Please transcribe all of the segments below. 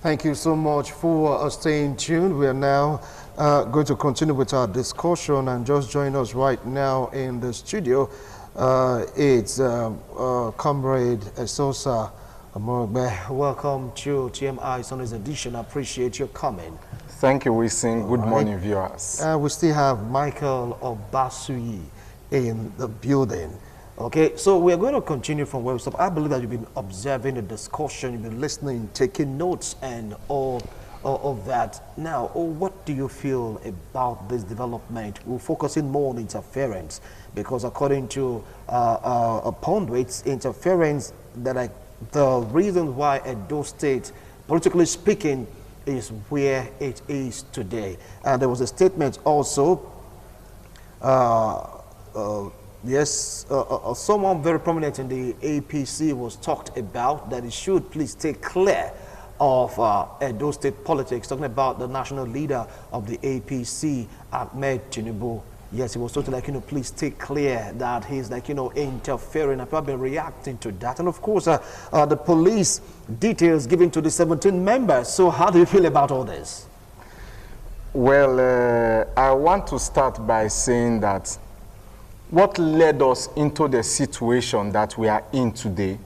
Thank you so much for staying tuned. We are now going to continue with our discussion, and just join us right now in the studio. It's Comrade Esosa Amorogbe. Welcome to TMI Sunday's edition. I appreciate your coming. Thank you, Wisin. Good morning, viewers. We still have Michael Obasuyi in the building. Okay, so we're going to continue from where we stopped. I believe that you've been observing the discussion, you've been listening, taking notes, and all of that. Now, what do you feel about this development? We're focusing more on interference, because according to pundits, interference, that the reason why Edo State, politically speaking, is where it is today. And there was a statement also, someone very prominent in the APC was talked about that it should please stay clear of Edo State politics, talking about the national leader of the APC, Ahmed Tinubu. Yes, he was told to, please stay clear, that he's interfering, and people have been reacting to that. And of course, the police details given to the 17 members. So how do you feel about all this? Well, I want to start by saying that what led us into the situation that we are in today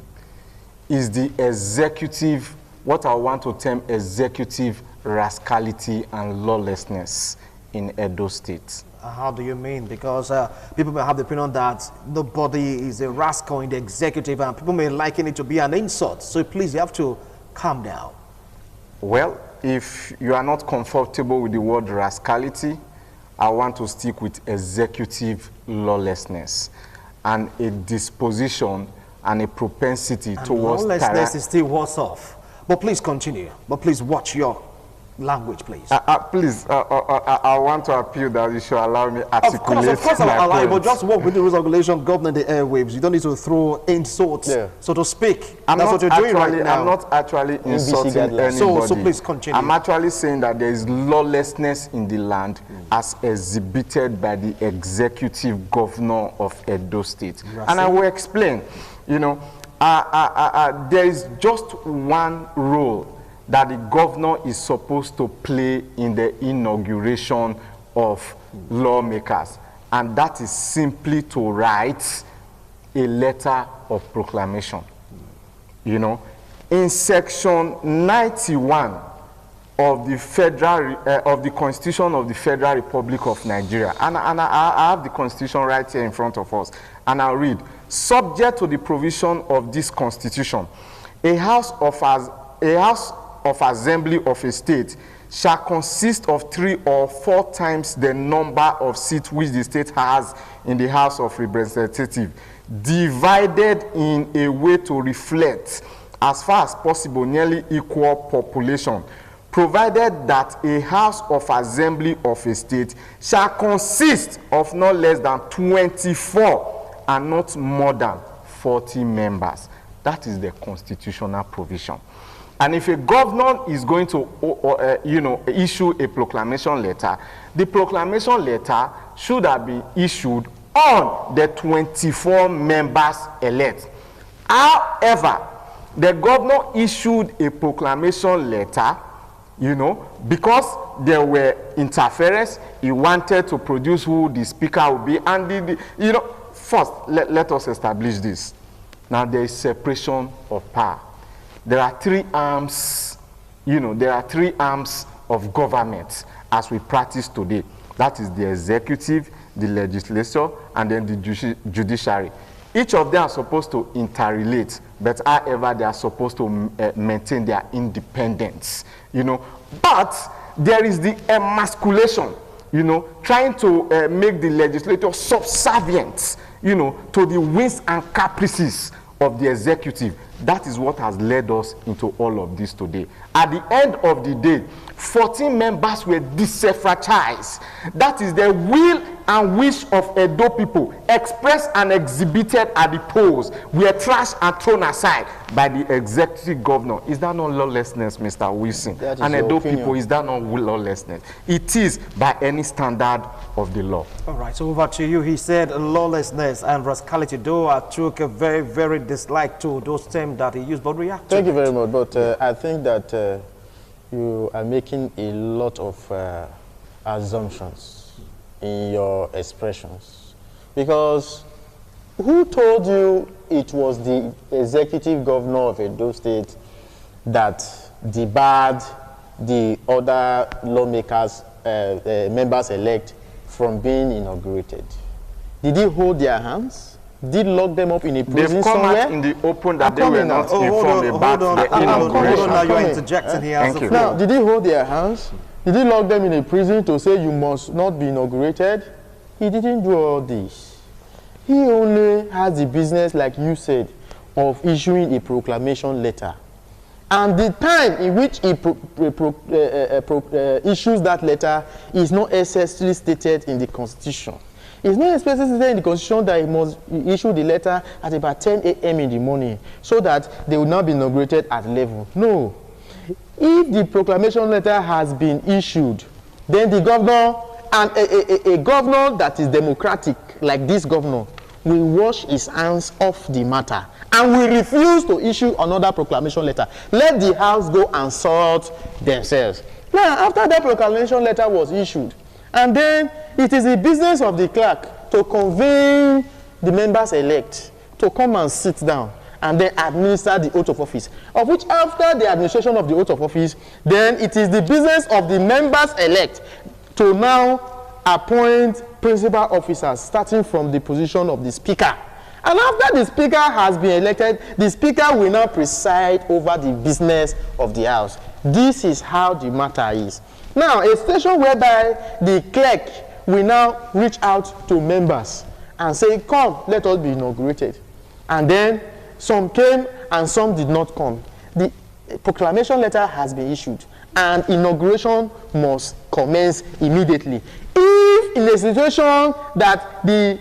is the executive, what I want to term executive rascality and lawlessness in Edo State. How do you mean? Because people may have the opinion that nobody is a rascal in the executive, and people may liken it to be an insult. So please, you have to calm down. Well, if you are not comfortable with the word rascality, I want to stick with executive lawlessness and a disposition and a propensity towards lawlessness is still worse off. But please continue. But please watch your language, please. Please, I want to appeal that you should allow me articulate. Of course I'll allow you, but just work with the rules and regulation governing the airwaves. You don't need to throw insults, so to speak. That's what you're doing right now. I'm not actually insulting anybody. So please continue. I'm actually saying that there is lawlessness in the land as exhibited by the executive governor of Edo State. And I will explain. There is just one role that the governor is supposed to play in the inauguration of lawmakers, and that is simply to write a letter of proclamation. In section 91 of the federal of the Constitution of the Federal Republic of Nigeria, and I have the Constitution right here in front of us, and I'll read: subject to the provision of this Constitution, a house of assembly of a state shall consist of 3 or 4 times the number of seats which the state has in the House of Representatives, divided in a way to reflect, as far as possible, nearly equal population, provided that a House of Assembly of a state shall consist of not less than 24 and not more than 40 members. That is the constitutional provision. And if a governor is going to, issue a proclamation letter, the proclamation letter should have been issued on the 24 members elect. However, the governor issued a proclamation letter, because there were interference. He wanted to produce who the speaker would be, and first let us establish this. Now there is separation of power. There are 3 arms, there are 3 arms of government as we practice today. That is the executive, the legislature, and then the judiciary. Each of them are supposed to interrelate, but however, they are supposed to maintain their independence, But there is the emasculation, trying to make the legislature subservient, to the whims and caprices of the executive. That is what has led us into all of this today. At the end of the day, 14 members were disenfranchised. That is the will and wish of Edo people expressed and exhibited at the polls were trashed and thrown aside by the executive governor. Is that not lawlessness, Mr. Wilson? And Edo people, is that not lawlessness? It is by any standard of the law. All right, so over to you. He said lawlessness and rascality, though I took a very, very dislike to those terms that he used, but react to Thank you it. very much, but I think that you are making a lot of assumptions in your expressions, because who told you it was the executive governor of Edo State that debarred the other lawmakers, members-elect, from being inaugurated? Did he hold their hands? Did he lock them up in a prison They've come somewhere? out in the open that they were not hold informed about the inauguration. Hold on, now you're interjecting here. Thank you. Now, did he hold their hands? Did he lock them in a prison to say you must not be inaugurated? He didn't do all this. He only has the business, like you said, of issuing a proclamation letter. And the time in which he issues that letter is not expressly stated in the Constitution. It's not expressly stated in the Constitution that he must issue the letter at about 10 a.m. in the morning so that they will not be inaugurated at 11. No. If the proclamation letter has been issued, then the governor, and a governor that is democratic, like this governor, will wash his hands off the matter and will refuse to issue another proclamation letter. Let the House go and sort themselves. Now, after that proclamation letter was issued, and then it is the business of the clerk to convene the members-elect to come and sit down and then administer the oath of office, of which after the administration of the oath of office, then it is the business of the members-elect to now appoint principal officers, starting from the position of the speaker. And after the speaker has been elected, the speaker will now preside over the business of the house. This is how the matter is. Now, a station whereby the clerk will now reach out to members and say, come, let us be inaugurated. And then some came and some did not come. The proclamation letter has been issued and inauguration must commence immediately. If in a situation that the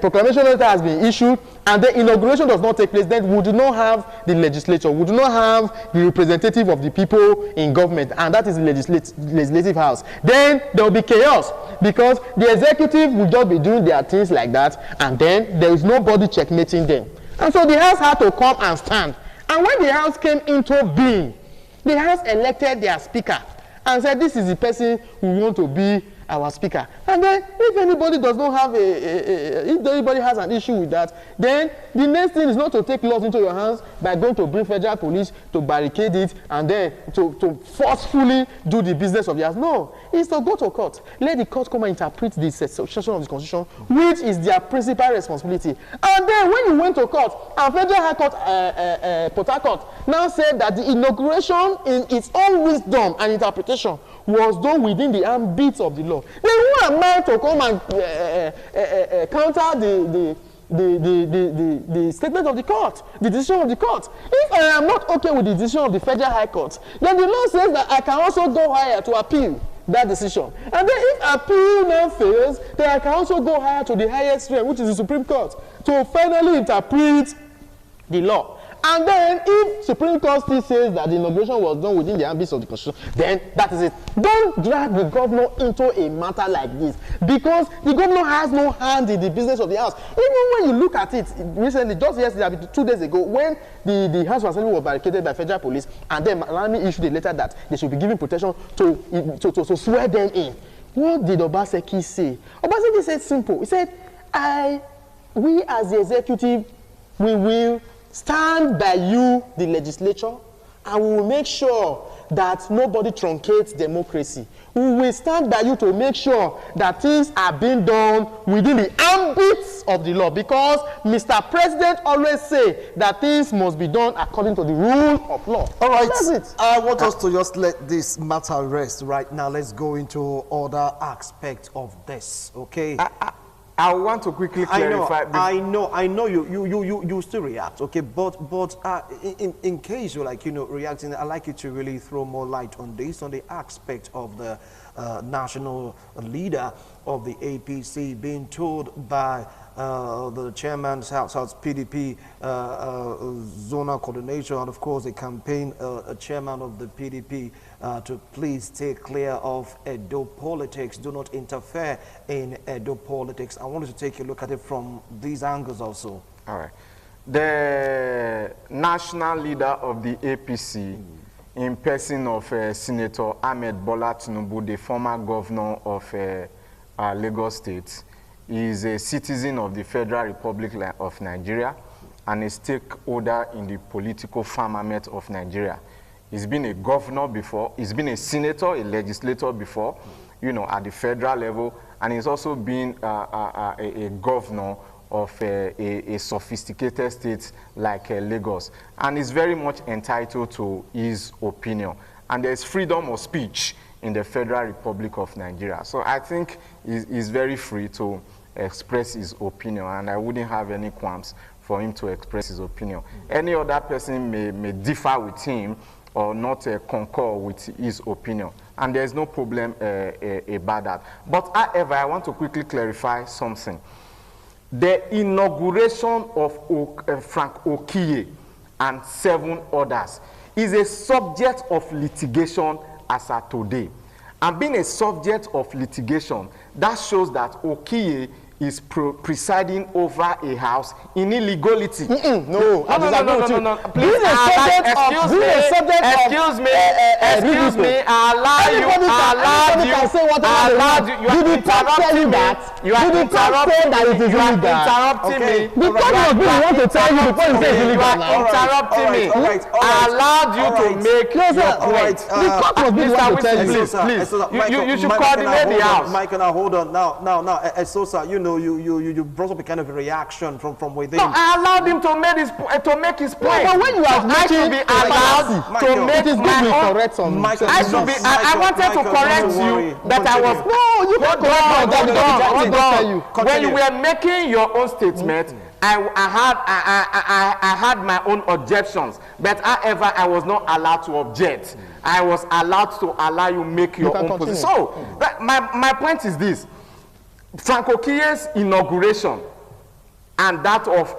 proclamation letter has been issued and the inauguration does not take place, then we do not have the legislature, we do not have the representative of the people in government, and that is the legislative house. Then there will be chaos because the executive will just be doing their things like that, and then there is nobody checkmating them. And so the house had to come and stand. And when the house came into being, the house elected their speaker and said, this is the person who want to be our speaker. And then if anybody does not have if anybody has an issue with that, then the next thing is not to take laws into your hands by going to bring federal police to barricade it and then to forcefully do the business of the house. No, it's to go to court. Let the court come and interpret the section of the Constitution, which is their principal responsibility. And then when you went to court, and Federal High Court, Port Harcourt, now said that the inauguration in its own wisdom and interpretation was done within the ambit of the law. Then who am I to come and counter the statement of the court, the decision of the court? If I am not okay with the decision of the Federal High Court, then the law says that I can also go higher to appeal that decision. And then if appeal now fails, then I can also go higher to the highest realm, which is the Supreme Court, to finally interpret the law. And then if Supreme Court still says that the inauguration was done within the ambits of the Constitution, then that is it. Don't drag the governor into a matter like this, because the governor has no hand in the business of the house. Even when you look at it recently, just yesterday, 2 days ago, when the House of Assembly was barricaded by federal police, and then Malami issued a letter that they should be given protection to swear them in. What did Obaseki say? Obaseki said simple. He said, we as the executive, we will stand by you, the legislature, and we will make sure that nobody truncates democracy. We will stand by you to make sure that things are being done within the ambits of the law, because Mr. President always say that things must be done according to the rule of law. All right. That's it. I want us to just let this matter rest right now. Let's go into other aspects of this, okay? I want to quickly clarify. I know you still react, okay, but in case you're like, reacting, I'd like you to really throw more light on this, on the aspect of the national leader of the APC being told by the chairman's house PDP zonal coordinator, and of course the campaign chairman of the PDP to please stay clear of Edo politics, do not interfere in Edo politics. I wanted to take a look at it from these angles also. All right. The national leader of the APC, in person of Senator Ahmed Bola Tinubu, the former governor of Lagos State, is a citizen of the Federal Republic of Nigeria and a stakeholder in the political firmament of Nigeria. He's been a governor before, he's been a senator, a legislator before, at the federal level, and he's also been a governor of a sophisticated state like Lagos. And he's very much entitled to his opinion. And there's freedom of speech in the Federal Republic of Nigeria. So I think he's very free to express his opinion, and I wouldn't have any qualms for him to express his opinion. Any other person may differ with him or not concur with his opinion, and there's no problem about that. But however, I want to quickly clarify something. The inauguration of Frank Okiye and 7 others is a subject of litigation as at today. And being a subject of litigation, that shows that Okiye is presiding over a house in illegality. No, Excuse me. You interrupting me. I allowed you to make your point. You should coordinate the house. Mike, now hold on. Now, Esosa, you brought up a kind of a reaction from within. No, I allowed him to make his point. But when you are I should be allowed to make my own. I wanted to correct you, but I was. No, you can't correct me. When you were making your own statement, I had my own objections, but however, I was not allowed to object. I was allowed to allow you make your own position. So, my point is this. Frank Okiye's inauguration and that of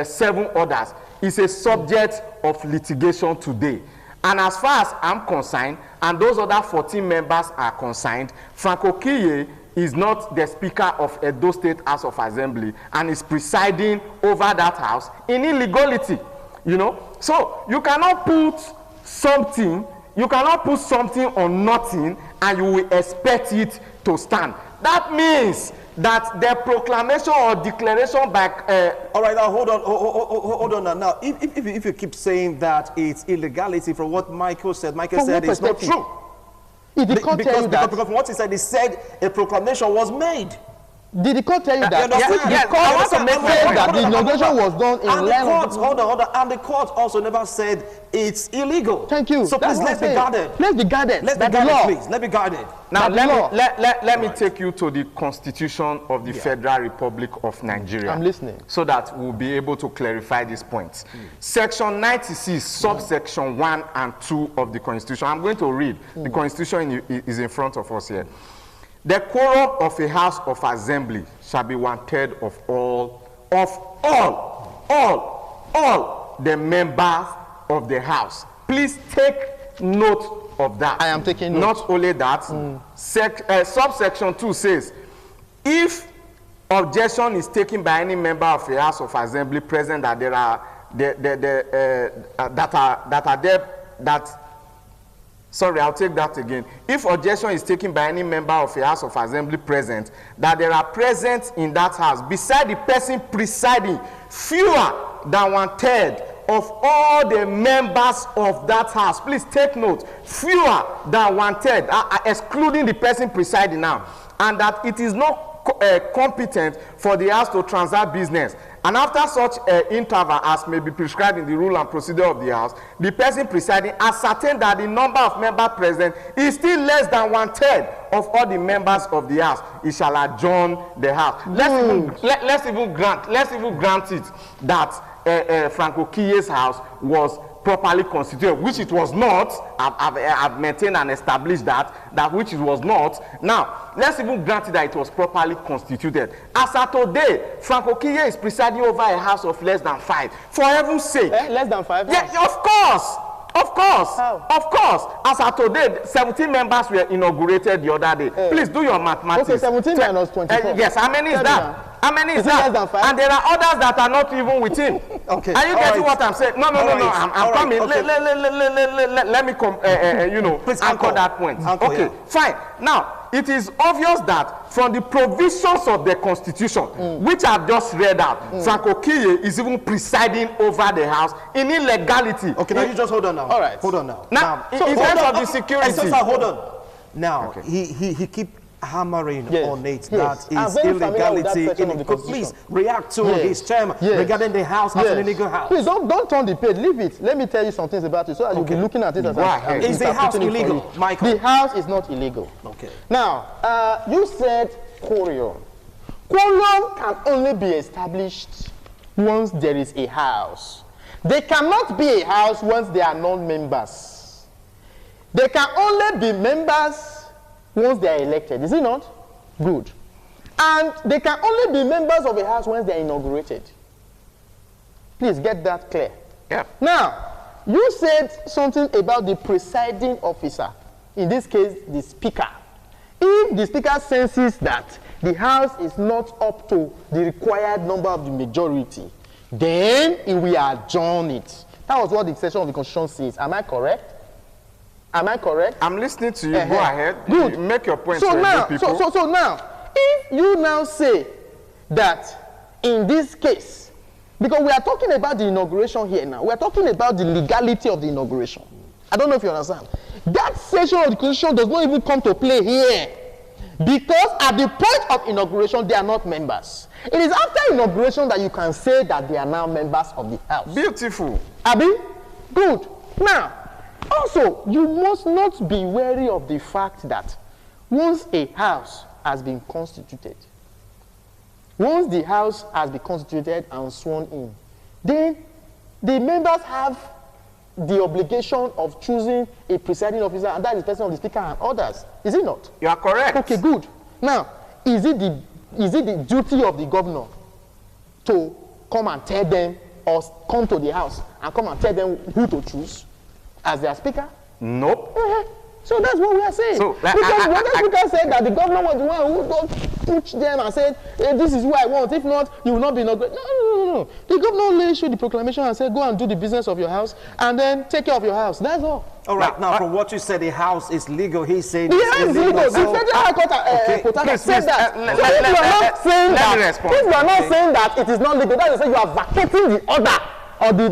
7 others is a subject of litigation today. And as far as I'm concerned, and those other 14 members are concerned, Frank Okiye is not the Speaker of Edo State House of Assembly and is presiding over that house in illegality. So you cannot put something on nothing and you will expect it to stand. That means that the proclamation or declaration by all right, now hold on now. If you keep saying that it's illegality, from what Michael said it's not true. Because from what he said a proclamation was made. Did the court tell you that? I want to make sure that the inauguration was done in line of hold on. And the court also never said it's illegal. Thank you. So please, let's be guarded. Let's be guarded. Let's be guarded, please. Let's be guarded. Now, let me take you to the Constitution of the Federal Republic of Nigeria. I'm listening. So that we'll be able to clarify these points. Section 96, subsection 1 and 2 of the Constitution. I'm going to read. The Constitution is in front of us here. The quorum of a house of assembly shall be 1/3 of all the members of the house. Please take note of that. I am taking note. Not only that, subsection 2 says, if objection is taken by any member of a house of assembly present that there are Sorry, I'll take that again. If objection is taken by any member of a house of assembly present, that there are present in that house, beside the person presiding, fewer than 1/3 of all the members of that house. Please take note, fewer than 1/3, excluding the person presiding now, and that it is not competent for the house to transact business, and after such interval as may be prescribed in the rule and procedure of the House, the person presiding ascertain that the number of members present is still less than 1/3 of all the members of the House, he shall adjourn the House. Let's even grant it that Frank Okiye's house was properly constituted, which it was not. I've maintained and established that which it was not. Now, let's even grant it that it was properly constituted. As of today, Frank Okiye is presiding over a house of less than 5. For heaven's sake. Less than 5? Yeah, of course. Of course. How? Of course. As of today, 17 members were inaugurated the other day. Please do your mathematics. Okay, 17 minus 24. Yes, how many is that? How many is Less that? than 5? And there are others that are not even with him. Okay. Are you getting what I'm saying? No. I'm coming. Okay. Let me come. Please anchor that point. Okay, yeah. fine. Now, it is obvious that from the provisions of the Constitution, which I've just read out, Frank Okiye is even presiding over the House in illegality. Okay, now you just hold on now. All right. Hold on now. Now, in terms of the security. Hold on. Now, Okay. he keep hammering Yes. on it Yes. that I'm is very familiar with that illegality. section of the Please Constitution. react to Yes. his term Yes. regarding the House as an illegal house. Please don't turn the page. Leave it. Let me tell you some things about it so that you'll be looking at it as Go ahead. Is the house interpreting it for illegal, you. Michael? The house is not illegal. Okay. Now, you said quorum. Quorum can only be established once there is a house. They cannot be a house once there are non-members. They can only be members once they are elected. Is it not? Good. And they can only be members of a house once they are inaugurated. Please get that clear. Yeah. Now, you said something about the presiding officer, in this case, the speaker. If the speaker senses that the house is not up to the required number of the majority, then he will adjourn it. That was what the section of the Constitution says. Am I correct? Am I correct? I'm listening to you. Go ahead. Good. Make your point. So to now, people. so now, if you now say that in this case, because we are talking about the inauguration here now, we are talking about the legality of the inauguration. I don't know if you understand. That section of the Constitution does not even come to play here, because at the point of inauguration, they are not members. It is after inauguration that you can say that they are now members of the House. Beautiful. Abi? Good. Now, also, you must not be wary of the fact that once a house has been constituted, once the house has been constituted and sworn in, then the members have the obligation of choosing a presiding officer, and that is the person of the speaker and others. Is it not? You are correct. Okay, good. Now, is it the duty of the governor to come and tell them, or come to the house and come and tell them who to choose as their speaker? Nope. So that's what we are saying. So, because when the speaker said that the governor was the one who don't push them and said, hey, this is who I want. If not, you will not be inaugurated. No. The governor only issued the proclamation and said, go and do the business of your house and then take care of your house. That's all. All right. Now, from what you said, the house is legal. He said The house is legal. The Federal High Court said that. So if you are not saying that, if you are not saying that it is not legal, that is to say you are vacating the order or the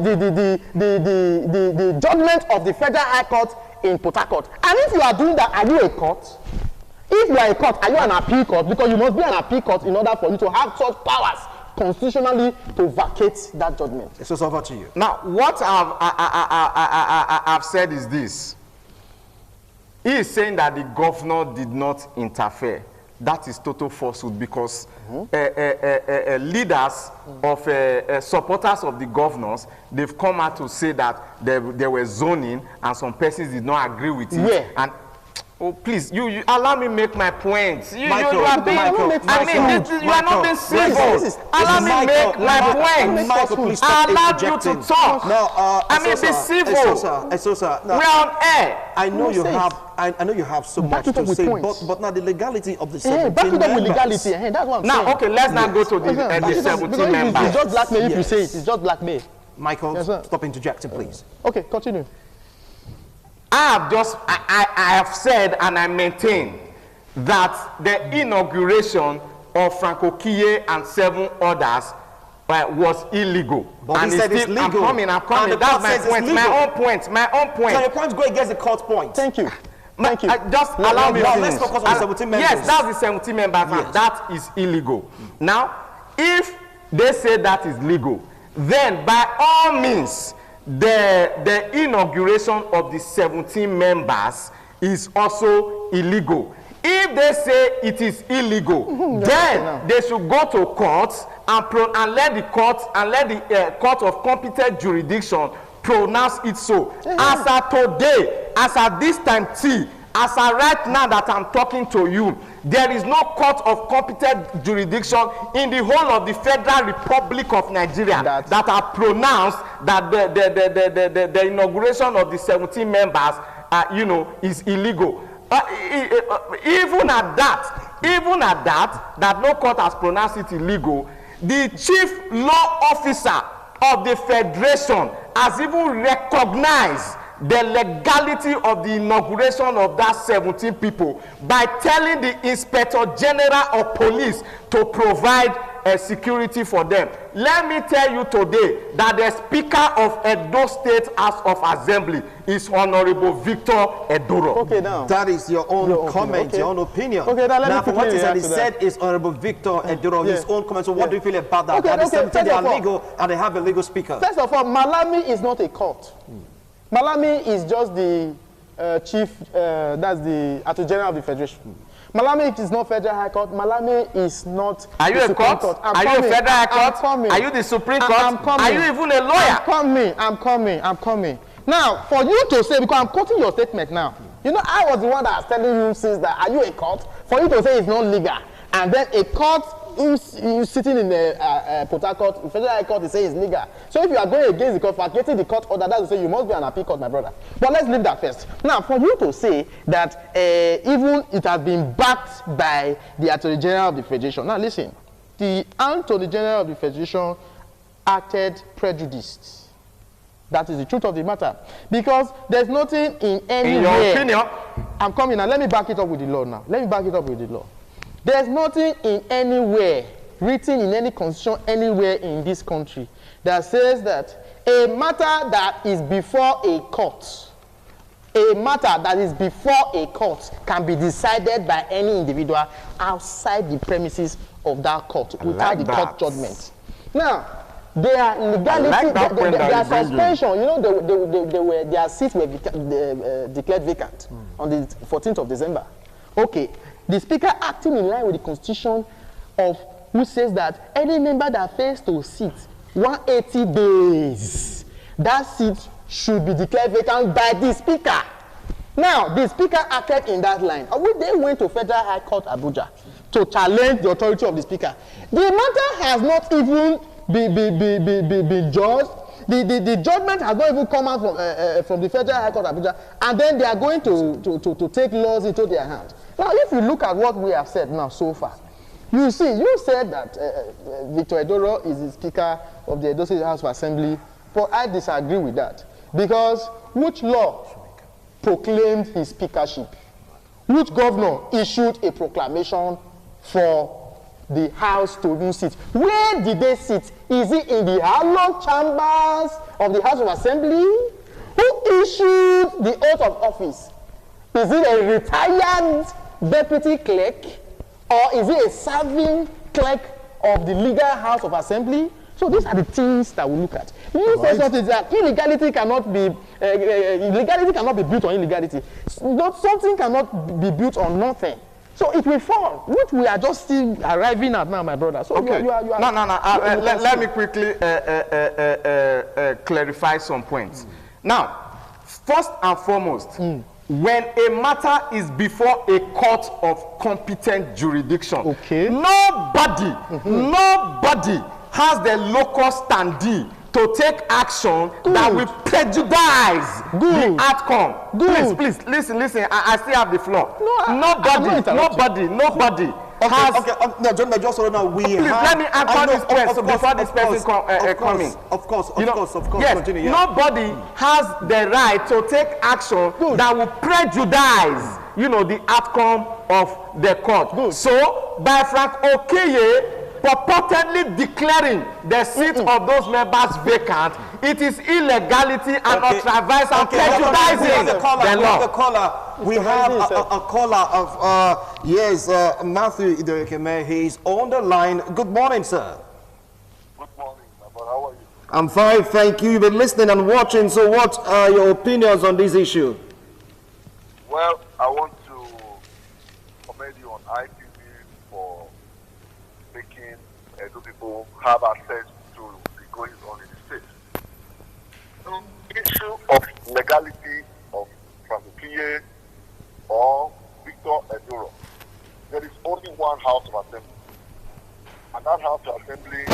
judgment of the Federal High Court in Port Harcourt. And if you are doing that, are you a court? If you are a court, are you an appeal court? Because you must be an appeal court in order for you to have such powers constitutionally to vacate that judgment. It's just over to you. Now, what I've said is this. He is saying that the governor did not interfere. That is total falsehood, because leaders of supporters of the governors, they've come out to say that there were zoning and some persons did not agree with it. Yeah. And oh, please, you allow me make my point. You are not being civil. Allow me make my point. Michael, please I stop allowed you interjecting. to talk. No, I mean, be civil. Esosa, We're on air. I know you Say it. have. I know you have so much Back it up to with say, points. but now the legality of the Back 17 it up with members. legality. That's what I'm saying. Now, okay, let's not go to the 17 members. It's just blackmail if you Yes. say it. It's just blackmail. Michael, Yes, sir. stop interjecting, please. Okay, continue. I have said and I maintain that the inauguration of Frank Okiye and 7 others was illegal. But and he said it's still, legal. I'm coming. And the That's court my says it's point. legal. My own point. So your point go against the court point. Thank you. Thank you. Just allow me now to let's focus on the 17 members. Yes, that's the 17 members. Yes. And that is illegal. Now, if they say that is legal, then by all means, the inauguration of the 17 members is also illegal. If they say it is illegal, then they should go to court and let the court of competent jurisdiction pronounce it so. As of today, as at this time as of right now that I'm talking to you, there is no court of competent jurisdiction in the whole of the Federal Republic of Nigeria that have pronounced that the inauguration of the 17 members, is illegal. Even at that no court has pronounced it illegal, the chief law officer of the Federation has even recognized the legality of the inauguration of that 17 people by telling the Inspector General of Police to provide security for them. Let me tell you today that the Speaker of Edo State House of Assembly is Honorable Victor Edoro. Okay, now that is your own comment, your own opinion. Okay, now for what is that he said is Honorable Victor Edoro, his own comment. So what do you feel about that? Okay, they are legal and they have a legal speaker. First of all, Malami is not a court. Malami is just the chief, that's the Attorney General of the Federation. Malami is not Federal High Court. Malami is not. Are you a court? Are you a Federal High Court? Are you the Supreme Court? Are you even a lawyer? I'm coming. Now, for you to say, because I'm quoting your statement now, I was the one that was telling you since that, are you a court? For you to say it's not legal, and then a court who's sitting in the Port Harcourt, Federal High Court, they say it's legal. So if you are going against the court, for getting the court order, that's to say you must be an appeal court, my brother. But let's leave that first. Now, for you to say that even it has been backed by the Attorney General of the Federation. Now, listen, the Attorney General of the Federation acted prejudiced. That is the truth of the matter. Because there's nothing in any In your opinion? I'm coming now. Let me back it up with the law now. Let me back it up with the law. There's nothing in anywhere, written in any constitution anywhere in this country, that says that a matter that is before a court, can be decided by any individual outside the premises of that court without the court judgment. Now, their legality, their suspension, their seats were declared vacant on the 14th of December. Okay. The Speaker acting in line with the Constitution who says that any member that fails to sit 180 days, that seat should be declared vacant by the Speaker. Now, the Speaker acted in that line. They went to Federal High Court, Abuja, to challenge the authority of the Speaker. The matter has not even been judged. The judgment has not even come out from the Federal High Court, Abuja, and then they are going to take laws into their hands. Now, if you look at what we have said now so far, you see, you said that Victor Edoro is the Speaker of the Edo State House of Assembly, but I disagree with that. Because which law proclaimed his speakership? Which governor issued a proclamation for the House to even sit? Where did they sit? Is it in the hallowed chambers of the House of Assembly? Who issued the oath of office? Is it a retired deputy clerk, or is it a serving clerk of the legal House of Assembly? So these are the things that we look at. You say something that legality cannot be built on illegality. Something cannot be built on nothing. So it will fall, which we are just still arriving at now, my brother. So okay. You are let me quickly clarify some points. Now, first and foremost, when a matter is before a court of competent jurisdiction, nobody has the local standee to take action that will prejudice the outcome. Please, listen. I still have the floor. Nobody has. No, John, just so now we please, have. let me answer this question before this person coming. Of course. Yes, continue, yeah. Nobody has the right to take action that will prejudice, the outcome of the court. So, by Frank Okeye purportedly declaring the seat of those members vacant, it is illegality and ultra-vires and prejudicing the law. We have a caller of Matthew Idorikeme. He's on the line. Good morning, sir. I'm fine, thank you. You've been listening and watching, so what are your opinions on this issue? Well, I want to commend you on ITV for making Edo people have access to the goings on in the state. The issue of legality of Francis PA or Victor Eduro, there is only one House of Assembly. And that House of Assembly,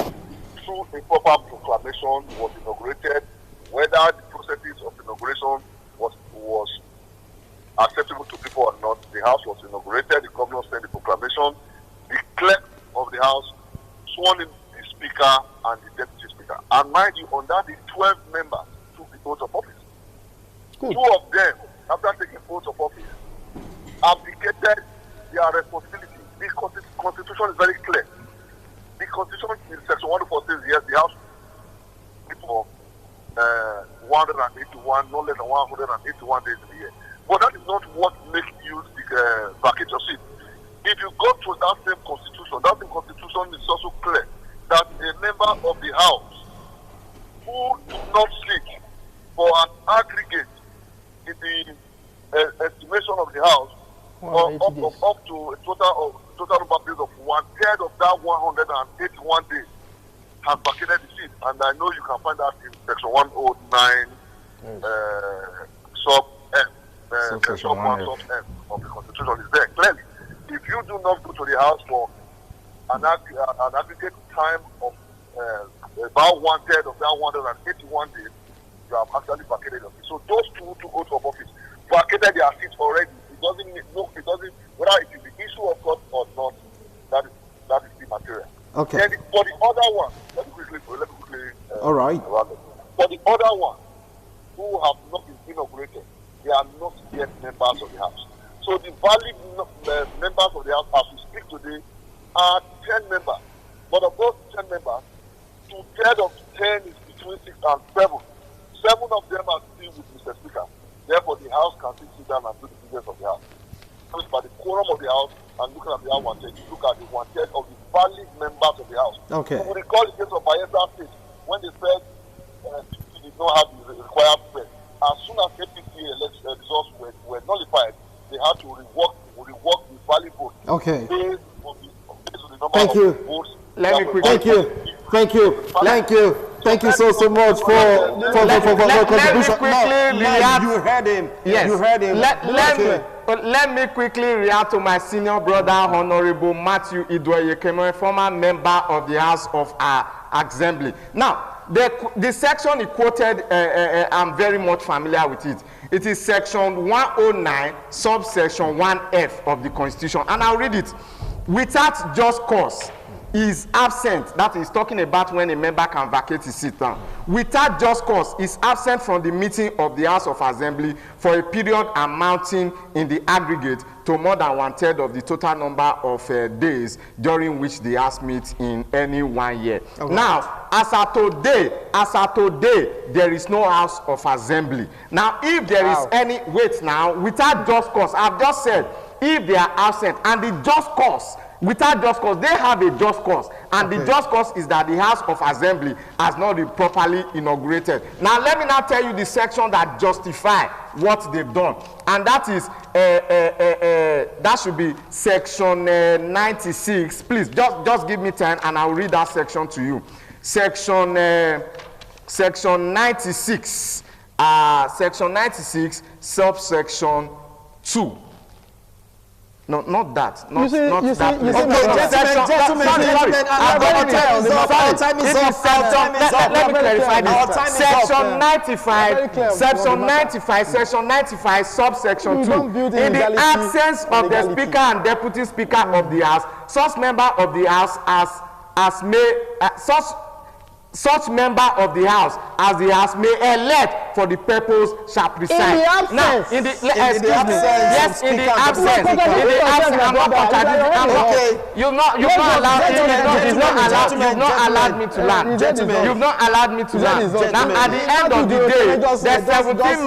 through a proper proclamation, was inaugurated. Whether the processes of inauguration was acceptable to people or not, the House was inaugurated, the governor sent the proclamation, the clerk of the House sworn in the Speaker and the Deputy Speaker. And mind you, on that, the 12 members took the oath of office. Good. 2 of them, after taking oath of office, abdicated their responsibility. The Constitution is very clear. The Constitution in Section 104 says, yes, the House for 181, no less than 181 days in a year. But that is not what makes you vacate your seat. If you go to that same Constitution is also clear that a member of the House who do not seek for an aggregate in the estimation of the House up to a total number of days of 1/3 of that 181 days has vacated the seat. And I know you can find that in Section 109 sub M. Sub 1 sub M of the Constitution is there clearly. If you do not go to the House for an aggregate time of about 1/3 of that 181 days, you have actually vacated your seat. So those 2 who took oath of office vacated their seats already. It doesn't whether it is the issue of God or not, that is the material. Okay. Then for the other one, let me quickly all right. For the other one who have not been inaugurated, they are not yet members of the House. So the valid members of the House, as we speak today, are 10 members. But of those 10 members, 2/3 of 10 is between 6 and 7. 7 of them are still with Mr. Speaker. Therefore, the House can still sit down and do the business of the House. By the quorum of the House and looking at the House 1/3, you look at the 1/3 of the valid members of the House. Okay. So we recall the case of Bayelsa State when they said he did not have the required press. As soon as APC results were nullified, they had to rework the valid vote. Okay. Based on the number Thank of you. votes. Let me quickly. Thank you so much for contribution. You heard him. Yes. You heard him. Let me quickly react to my senior brother, Honorable Matthew Idoyekemo, former member of the House of Assembly. Now, the section he quoted, I'm very much familiar with it. It is section 109, subsection 1F of the Constitution, and I'll read it. Without just cause is absent, that is talking about when a member can vacate his seat down. Without just cause is absent from the meeting of the House of Assembly for a period amounting in the aggregate to more than 1/3 of the total number of days during which the House meets in any 1 year. Okay. Now, as of today, there is no House of Assembly. Now, if there is any, wait now, without just cause, I've just said, if they are absent and the just cause, without just cause, they have a just cause, and the just cause is that the House of Assembly has not been properly inaugurated. Now let me now tell you the section that justify what they've done, and that is that should be section 96. Please just give me 10 and I'll read that section to you. Section 96, section 96 subsection 2. No, not that. Not that. Let me clarify this. Section 95, subsection 2. In the absence of the Speaker and Deputy Speaker of the House, such member of the House as may such member of the House as the House may elect for the purpose shall preside. In the absence. In the absence. I'm not contradicting. You've not allowed me to land. You've not allowed me to land. Now, at the end of the day, the 17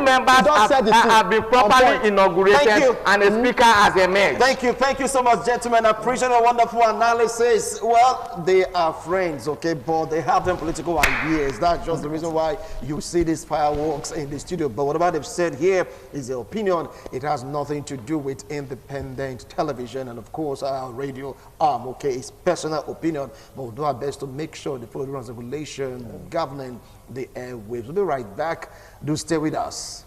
members have been properly inaugurated and a speaker has emerged. Thank you so much, gentlemen. I appreciate a wonderful analysis. Well, they are friends. opinions, okay, but they have them political ideas. That's just the reason why you see these fireworks in the studio. But whatever they've said here is their opinion. It has nothing to do with independent television and, of course, our radio arm, okay? It's personal opinion, but we'll do our best to make sure they follow the rules and regulations governing the airwaves. We'll be right back. Do stay with us.